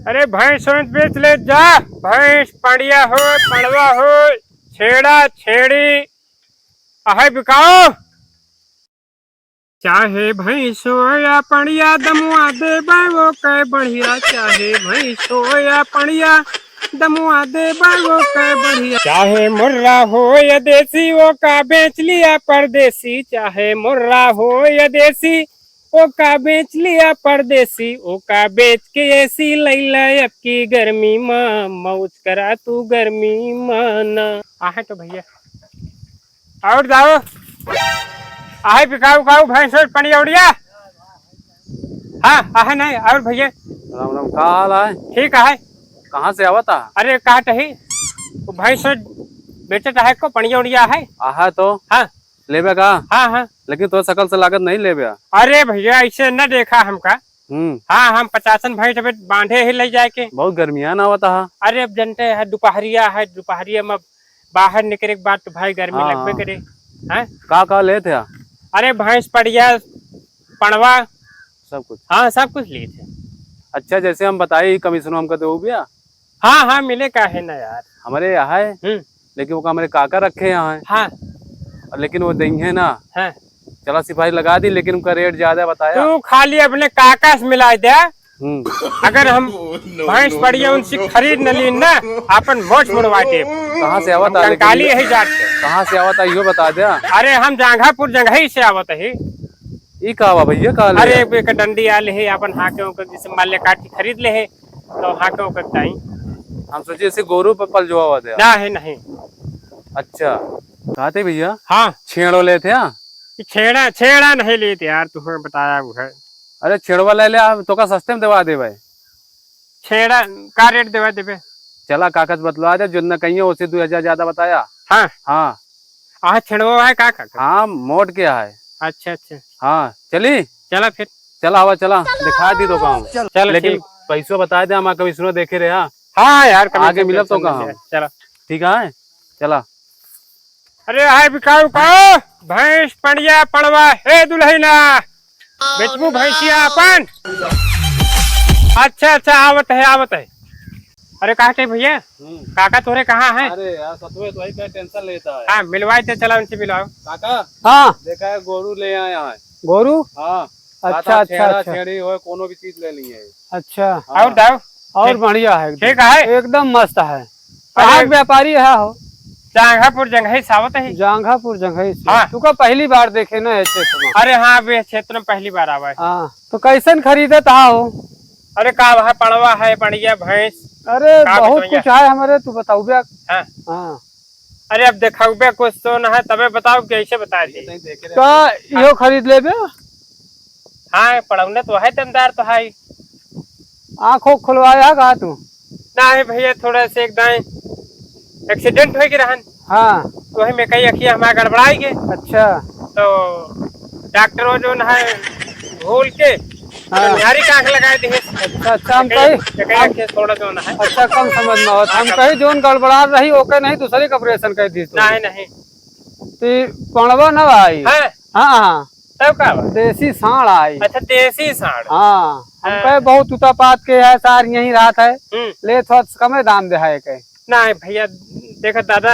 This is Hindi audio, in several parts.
अरे भैंस बेच ले जा। भैंस पड़िया हो पड़वा हो छेड़ा छेड़ी आहे बिकाओ। चाहे भैंस हो या पड़िया दमुआ दे वो कै बढ़िया। चाहे भैंस हो या पड़िया दमुआ दे वो कै बढ़िया। चाहे मुर्रा हो या देसी वो का बेच लिया परदेसी। चाहे मुर्रा हो या देसी ओ का बेच लिया परदेसी। ओ का बेच के ऐसी लैला अब की गर्मी माँ मौज करा तू गर्मी माना। आहे तो भैया और जाओ आहे बिकाऊ खाऊ भैंस पड़िया उड़िया। हाँ आहे नहीं और भैया राम राम, का हाल है? ठीक है। कहाँ से आवा था? अरे काट ही भैंस बेचत है को पड़िया उड़िया है। आहा तो हाँ लेबे का? हाँ हाँ। लेकिन तो शकल से लागत नहीं लेबे। अरे भैया ऐसे न देखा हमका। हम्म। हाँ हम 50 भैंस बांधे ही ले जाए के। बहुत गर्मिया ना होता है। अरे अब जनते है दोपहरिया में बाहर निकले के बाद तो भाई गर्मी हाँ, लगबे करे हैं। का ले थे? अरे भैंस पड़िया पड़वा सब कुछ। हाँ सब कुछ लिए थे। अच्छा जैसे हम बताए कमीशन हमका दो भैया। हाँ हाँ मिले का है ना यार। हमारे यहाँ है लेकिन वो हमारे काका रखे यहाँ है। हाँ लेकिन वो देंगे ना। हाँ चला सिपाही लगा दी लेकिन उनका रेट ज्यादा बताया। तू खाली अपने काका से मिला दे। अगर हम भैंस पड़िया उनसे खरीद न ली ना अपन मोच मुड़वा दे। कहाँ से आवा था? काली यही जाट कहाँ से आवा था यो बता दिया। अरे हम जांघापुर जंघई से आवत है। ई कहा भैया का? अरे एक डंडी आले है अपन हाके जैसे माल्य काटी खरीद ले है तो हाके बताई। हम सोचे इसे गोरू पर पल जो आवा था। ना है नहीं। अच्छा कहते भैया हाँ छेड़ो ले थे? छेड़ा छेड़ा नहीं लेते यार तुम्हें बताया वो है। अरे छेड़वा ले ले तो का सस्ते में दवा दे भाई। छेड़ा का रेट देवा देवे? चला कागज बतलवा दे जो न कहीं उसे 2000 ज्यादा बताया। हाँ हाँ आह छेड़वा है का हाँ मोट क्या है। अच्छा अच्छा हाँ चली चला फिर चला हवा चला दिखा दी तो काम। चल लेकिन पैसों बता दे हम कभी सुनो देखे रहे। हाँ यार आगे मिला तो कहाँ। चला ठीक है चला। अरे हाय बिकाऊ का भैंस पड़िया पड़वा हे दुल्हना बेचबू भैंसिया अपन। अच्छा अच्छा आवत है। अरे कहा भैया काका तोरे कहाँ है? अरे यार सतुए तो क्या टेंशन लेता है। हाँ मिलवाए थे चला उनसे मिलवाओ। काका हाँ देखा है गोरू ले आया है। गोरू हाँ अच्छा अच्छा छेड़ी हो कोनो भी चीज ले ली है। अच्छा और दाओ और बढ़िया है। ठीक है एकदम मस्त है। कहाँ व्यापारी है हो? जांघापुर जंघई सावत है। जांघापुर जंघई से। हाँ। तू का पहली बार देखे ना क्षेत्र में? अरे हाँ वे क्षेत्र में पहली बार आवा है। हाँ तो कैसन खरीदत हो? अरे का वहाँ पड़वा है पड़िया भैंस। अरे बहुत कुछ है हमारे, तू बताऊ बे। हाँ हाँ अरे अब देखा कुछ तो न है तबे बताओ कैसे बता दी। तो यो खरीद ले बे। हाँ पड़ौने तो है दमदार तो है। आँखों खुलवाया का तू? ना है भैया थोड़ा से एकदम एक्सीडेंट हो गया रहन। हाँ तो वही में कई अखिया हमारा गड़बड़ाई गए। अच्छा तो डॉक्टरों जो है भूल के निहारी का आँख लगाए दी। अच्छा अच्छा हम कही थोड़ा जो ना है अच्छा कम समझ में आवत। हम कही जोन गड़बड़ा रही ओके नहीं दूसरे का ऑपरेशन कर दी। नहीं नहीं तो पड़वा न आई। हाँ हाँ हाँ तब का देसी साढ़ आई। अच्छा देसी साढ़। हाँ हम कहे बहुत उतापात के है सार यही रात है ले थोड़ा कमे दाम दे है के। नहीं भैया देखो दादा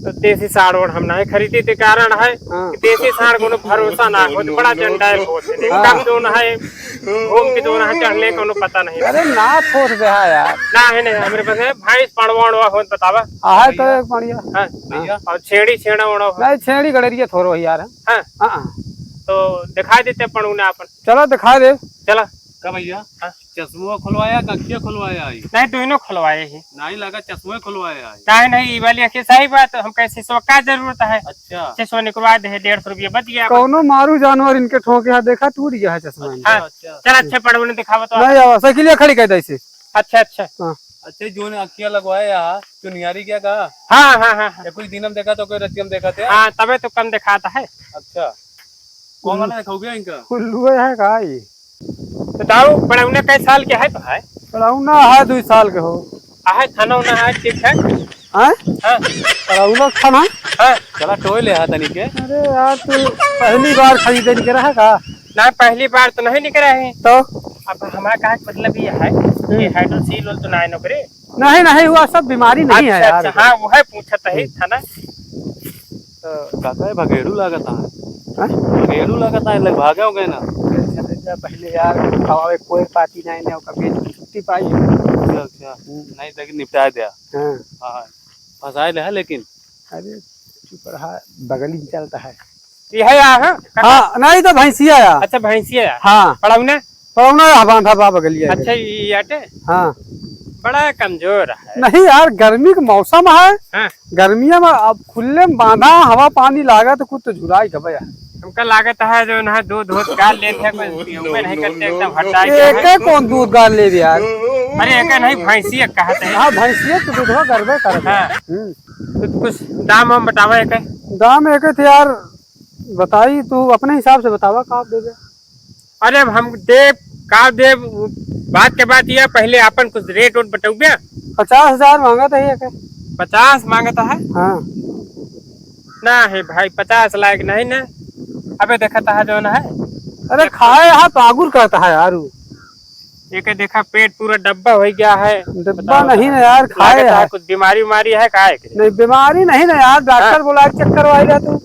तो देसी साढ़ और हम नहीं खरीदी के कारण है कि देसी साढ़ को भरोसा ना हो तो बड़ा झंडा है कम जो है घूम के जो है चढ़ने को पता नहीं। अरे ना थोड़ दे है यार। ना है नहीं हमारे पास है भैंस पड़वा हो बतावा। है तो एक बढ़िया। हाँ और छेड़ी छेड़ा उड़ा नहीं छेड़ी गड़ेरिया थोड़ो यार। हाँ हाँ तो दिखा देते पड़ूना अपन। चलो दिखा दे। चला का भैया चश्मा खुलवाया कखिया खुलवाया आई? नहीं दोनों खुलवाए ही। नहीं लगा चश्मा खुलवाया आई। काहे नहीं ये वाली अखी सही बात हम कैसे सो का जरूरत है। अच्छा चश्मा निकलवा दे 150 रुपया बच गया। कौनो मारू जानवर इनके ठोके हाथ देखा टूट गया है चश्मा। हाँ चल अच्छा पड़ोने दिखावा तो नहीं आवा साइकिलिया खड़ी कर दे। अच्छा अच्छा अच्छा जो ने अखिया लगवाया जो निहारी क्या कहा? हाँ हाँ हाँ कोई दिनम देखा तो कोई रतियम देखा थे। हाँ तबे तो कम दिखाता है। अच्छा कौन वाला दिखाओगे इनका? उल्लू है का ये? बताओ पड़ौने कई साल के है तो है? पड़ौना है 2 साल के हो। है खाना उना है ठीक है। हाँ पड़ौना खाना। हाँ चला टोय ले तनी के। अरे यार तू पहली बार खरीदे निकला है का? ना पहली बार तो नहीं निकला है। तो अब हमारा कहा मतलब ये है कि हाइड्रोसील तो ना है नौकरी। नहीं नहीं हुआ सब बीमारी नहीं है यार। अच्छा, हाँ वो है पूछत है था ना। तो काका ये भगेड़ू लागता है, हाँ? भगेड़ू लागता है, लग भागे हो गए ना। पहले यार हवा कोई पाती नहीं ने ओका बेच के छुट्टी पाई। अच्छा अच्छा, नहीं लेकिन निपटा दिया। हाँ हाँ फंसाए ले है लेकिन। अरे चुप रहा, बगल ही चलता है। ये है यार। हाँ नहीं तो भैंसिया यार। अच्छा भैंसिया यार। हाँ पड़ाऊ ना। पौना बांधा बा बगलिया। अच्छा ये आटे हाँ बड़ा कमजोर है। नहीं यार गर्मी का मौसम है। हाँ। गर्मिया में अब खुले में बांधा हवा पानी लागा तो कुछ तो झुराई गबा यार। हमका लागत है जो ना दूध गाल लेते हैं कोई उपयोग नहीं करते एकदम हटा एक कौन दूध गाल ले यार। अरे एक नहीं भैंसिया कहते हैं। हाँ भैंसिया तो दूधवा करबे करता है। तो कुछ दाम हम बतावा एक दाम एक थे यार, बताई तू अपने हिसाब से बतावा का दे दे। अरे अब हम देव का देव बात के बात यह पहले अपन कुछ रेट वोट बतौबे। 50,000 मांगा था ये 50 मांगता है हाँ ना है भाई 50 लायक नहीं ना। अबे देखता है जो ना है। अरे खाए यहाँ पागुर करता है यार। एक देखा पेट पूरा डब्बा हो गया है। डब्बा नहीं ना यार, खाए यार। कुछ बीमारी उमारी है का नहीं बीमारी नहीं ना यार, डॉक्टर बोला चेक करवाई रहा तू।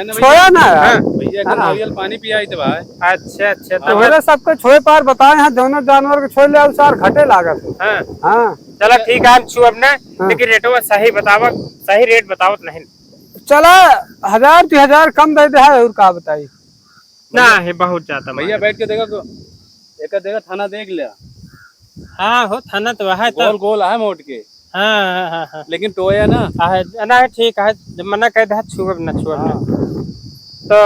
छोया ना यार भैया का नारियल पानी पिया थे भाई। अच्छा अच्छा तो मेरे सबके छोए पार बताए हैं दोनों जानवर के छोए ले अनुसार घटे लागत। हाँ हाँ चलो ठीक है हम छू अपना। लेकिन रेटवा सही बतावा, सही रेट बतावत नहीं। चला 1,000-2,000 कम दे दे है और का बताई ना है बहुत ज्यादा भैया बैठ के देखो, एक देखा थाना देख लिया। हाँ हो थाना तो है गोल गोल है मोट के। हाँ लेकिन टोया ना है ना ठीक है। जब मना कह दे छुअब ना छुअब ना। तो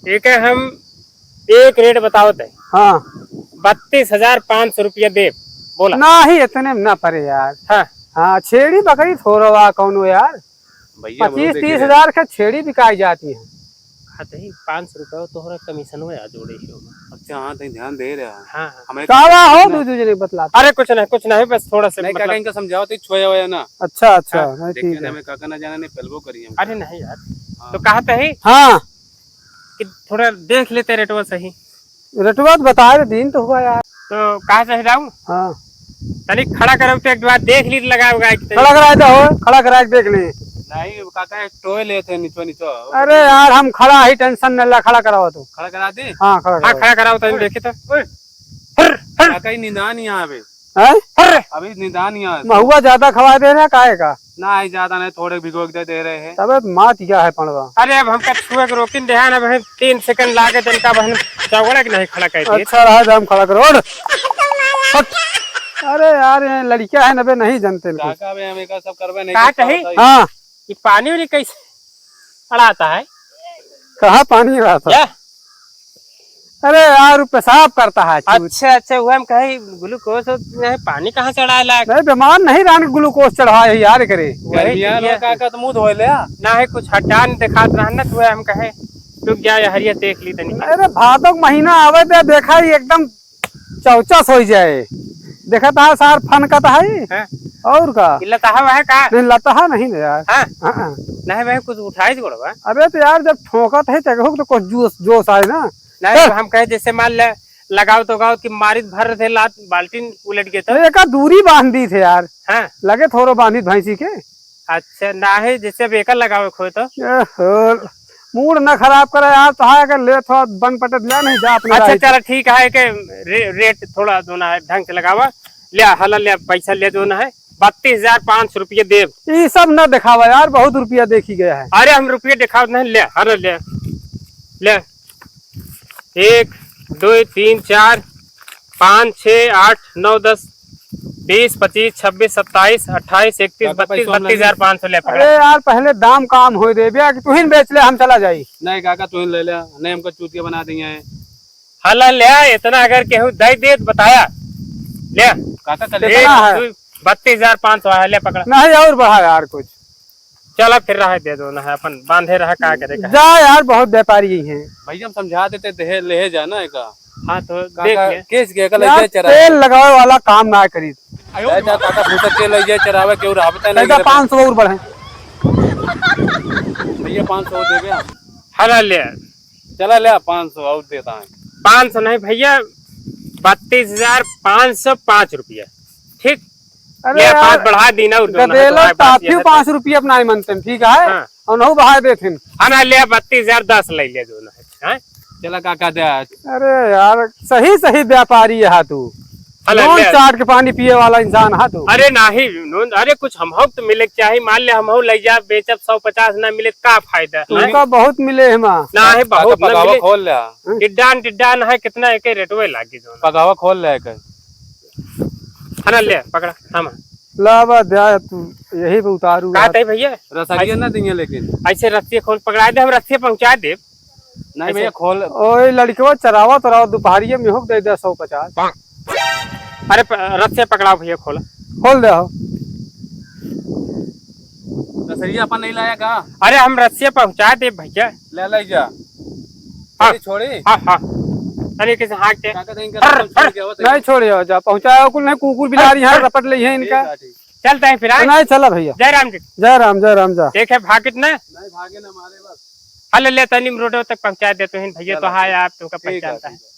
ठीक है हम एक रेट बतावत है। हाँ 32,500 रुपया दे बोला ना ही इतने में ना पड़े यार। हाँ हाँ छेड़ी बकरी थोड़ा कौनो यार। भैया 25-30 हजार का छेड़ी बिकाई जाती है। 500 रुपया तोहरा कमीशन हुआ जोड़े ही। अच्छा हाँ तो ध्यान दे रहा है। हाँ हमें कावा हो दूसरे ने बतला। अरे कुछ नहीं बस थोड़ा सा नहीं काका इनका समझाओ तो छोया हुआ ना। अच्छा अच्छा हाँ, नहीं ठीक है। हमें काका ना जाना नहीं पलवो करिए। अरे नहीं यार तो कहते ही हाँ कि थोड़ा देख लेते रेटवा सही। रटवा तो बता रहे दिन तो हुआ यार। तो कहा चाह जाऊँ हाँ तनी खड़ा करो तो एक बार देख ली लगा होगा। खड़ा कराए तो हो, खड़ा कराए देख ले। नहीं काका एक टोए लेते नीचो नीचो। अरे यार हम खड़ा ही टेंशन न ला, खड़ा कराओ तो। खड़ा करा दे। हाँ खड़ा हाँ कराओ। खड़ा कराओ तो देखे तो काका ही निदान यहाँ अभी हैं? अभी निदान यहाँ महुआ ज्यादा खवा दे रहा काहे का। ना ही ज्यादा नहीं थोड़े भिगो के दे रहे हैं। तब मात क्या है पड़वा। अरे अब हमका छुए के रोकिन दे ना बहन 3 सेकंड लागे तनका बहन चौगड़ा के नहीं खड़ा कर दिए। अच्छा रहा तो हम खड़ा करो। हट। अरे यार ये लड़कियां है नबे नहीं जानते। काका भी हमें का सब करवे नहीं। कहा कही हाँ ये पानी वाली कैसे अड़ाता है कहाँ पानी रहा था। क्या? अरे यार पेशाब करता है चूत। अच्छा अच्छा वो हम कहे ग्लूकोज पानी कहाँ से अड़ाए लायक। नहीं बीमार नहीं रहने ग्लूकोज चढ़ाए यार करे। गर्मियाँ लो काका तो मुंह धोए ले। ना है कुछ हटा नहीं दिखात रहना तो हम कहे रुक जाए हरिया देख ली तनी। अरे भादों का महीना आवे तो देखा ही एकदम चौचस हो जाए। देखा था सार फन का था ही हाँ? और का लता है का नहीं लता है नहीं यार। हाँ? हाँ। नहीं भाई कुछ उठाई जोड़वा। अबे तो यार जब ठोकत है तो कुछ जोश आए ना। नहीं तो हम कहे जैसे मान ले लगाओ तो गाओ कि मारित भर रहे थे लात बाल्टीन उलट गए तो एक दूरी बांध दी थे यार। हाँ लगे थोड़ा बांधी भैंसी के। अच्छा ना है जैसे अब एक लगाओ खो तो मूड न खराब करे यार। तो अगर ले थोड़ा बन पटत ले नहीं जा अपने। अच्छा चलो ठीक है कि रेट थोड़ा दोना है ढंग से लगावा ले हला ले पैसा ले दोना है 32,500 रुपये दे। ये सब न दिखावा यार, बहुत रुपया देखी गया है। अरे हम रुपये दिखाओ नहीं ले हर ले ले 1 2 3 4 5 6 8 9 10 20 25 26 27 28 31 32 32,500 ले अरे यार पहले दाम काम हो दे बिया कि तू ही बेच ले हम चला जाई। नहीं काका तू ले ले, नहीं हमको चूतिया बना दिए हैं। हला ले इतना अगर केहू दे दे बताया ले काका कल कितना है? 32,500 है ले पकड़ा। नहीं और बढ़ा यार कुछ। चलो फिर रहा दे दो ना है अपन बांधे रहा क्या करेगा। जा यार बहुत व्यापारी ही हैं। भैया हम समझा देते दे ले जाना का। हाँ तो देख काका ले केस के कल यार ले चरा तेल लगावे वाला काम ना करी। जा काका फूटक के ले चरावे केहू राबता नहीं। 500 और बढ़े भैया 500 दे गया। हला ले चला ले 500 और देता है। 500 नहीं भैया, 32,505 रुपया। ठीक, अरे ये 5 यार बढ़ा दी ना। गदेलो टाफी 5 रुपये अपना ही मनते ठीक है। हाँ। और नहु बढ़ा देते। हमें ले 32,010 ले ले दोनों है। चला काका दे। अरे यार सही सही व्यापारी है तू, अरे नॉन ले। चाट के पानी पिए वाला इंसान है तू। अरे नहीं, अरे कुछ हम तो मिले के चाहिए। मान ले हम ले जा बेचब 150 ना मिले का फायदा। तुमका बहुत मिले है माँ। ना है बहुत ना पगावा मिले। खोल ले। टिड्डान है कितना एक रेटवे लागी दोनों। पगावा खोल ले कर। हना ले पकड़ा हम लावा दे तू यही पे उतारू। कहते भैया रसगिया ना देंगे लेकिन। ऐसे रस्सी खोल पकड़ा दे, हम रस्सी पहुंचा दे। नहीं भैया खोल। ओए लड़कवा चरावा तोरा दोपहरिये में हो दे 150। अरे रस्सी पकड़ाओ भैया, खोल खोल दे हो। रसगिया अपन नहीं लाया का? अरे हम रस्सी पहुंचा दे भैया। ले ले जा। हाँ। छोड़ी हाँ हाँ, तरीके से हाँक दे। काका देंगे कर। नहीं छोड़ियो जा, पहुंचाओ कुल नहीं, कुकुर बिलारी यहाँ रपट ली है इनका। चलते हैं फिर। नहीं चला भैया। जय राम जी। जय राम जा। देखे भागित ना। नहीं भागे ना मारे बस। हल ले तनी रोड तक पहुंचा दे तो भैया। तो हाँ आप तुमका ठीक है, पहचानता है। ठीक है।